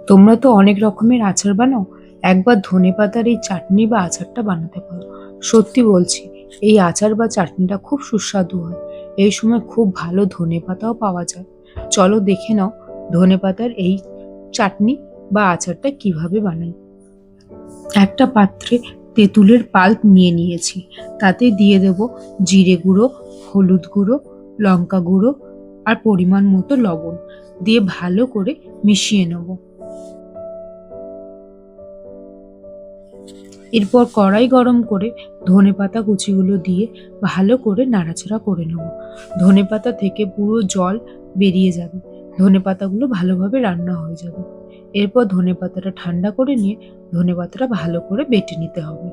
তোমরা তো অনেক রকমের আচার বানাও, একবার ধনেপাতার এই চাটনি বা আচারটা বানাতে পারো। সত্যি বলছি, এই আচার বা চাটনিটা খুব সুস্বাদু হয়। এই সময় খুব ভালো ধনেপাতাও পাওয়া যায়। চলো দেখে নাও ধনেপাতার এই চাটনি বা আচারটা কিভাবে বানাই। একটা পাত্রে তেঁতুলের পাল্প নিয়ে নিয়েছি, তাতে দিয়ে দেব জিরে গুঁড়ো, হলুদ গুঁড়ো, লঙ্কা গুঁড়ো আর পরিমাণ মতো লবণ দিয়ে ভালো করে মিশিয়ে নেব। এরপর কড়াই গরম করে ধনেপাতা কুচিগুলো দিয়ে ভালো করে নাড়াচাড়া করে নেব। ধনেপাতা থেকে পুরো জল বেরিয়ে যাবে, ধনেপাতাগুলো ভালোভাবে রান্না হয়ে যাবে। এরপর ধনেপাতাটা ঠান্ডা করে নিয়ে ধনেপাতাটা ভালো করে বেটে নিতে হবে।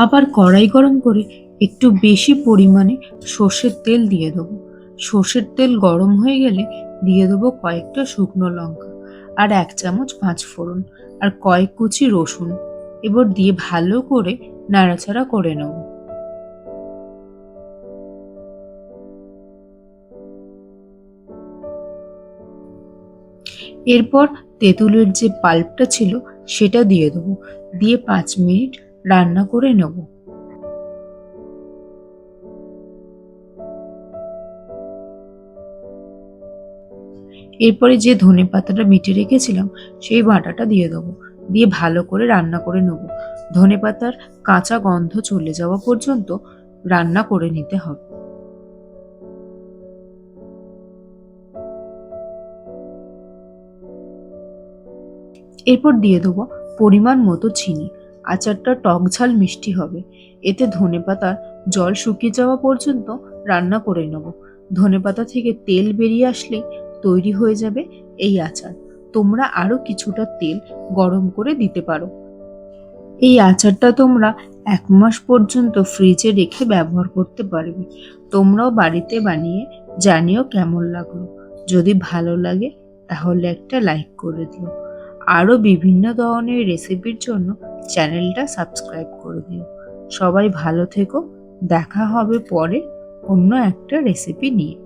আবার কড়াই গরম করে একটু বেশি পরিমাণে সর্ষের তেল দিয়ে দেবো। সর্ষের তেল গরম হয়ে গেলে দিয়ে দেবো কয়েকটা শুকনো লঙ্কা আর 1 চামচ পাঁচফোড়ন আর কয়েক কুচি রসুন। এবার দিয়ে ভালো করে নাড়াচাড়া করে নেব। এরপর তেঁতুলের যে পাল্পটা ছিল সেটা দিয়ে দেবো, দিয়ে 5 মিনিট রান্না করে নেব। এরপরে যে ধনেপাতাটা বেটে রেখেছিলাম সেই বাটাটা দিয়ে দেবো, দিয়ে ভালো করে রান্না করে নেব। ধনেপাতার কাঁচা গন্ধ চলে যাওয়া পর্যন্ত রান্না করে নিতে হবে। এরপর দিয়ে দেবো পরিমাণ মতো চিনি। আচারটা টক ঝাল মিষ্টি হবে। এতে ধনেপাতার জল শুকিয়ে যাওয়া পর্যন্ত রান্না করে নেব। ধনেপাতা থেকে তেল বেরিয়ে আসলেই তৈরি হয়ে যাবে এই আচার। তোমরা আরো কিছুটা তেল গরম করে দিতে পারো। এই আচারটা তোমরা 1 মাস পর্যন্ত ফ্রিজে রেখে ব্যবহার করতে পারবে। তোমরাও বাড়িতে বানিয়ে জানিও কেমন লাগলো। যদি ভালো লাগে তাহলে একটা লাইক করে দিও। আরও বিভিন্ন ধরনের রেসিপির জন্য চ্যানেলটা সাবস্ক্রাইব করে দিও। সবাই ভালো থেকো। দেখা হবে পরে অন্য একটা রেসিপি নিয়ে।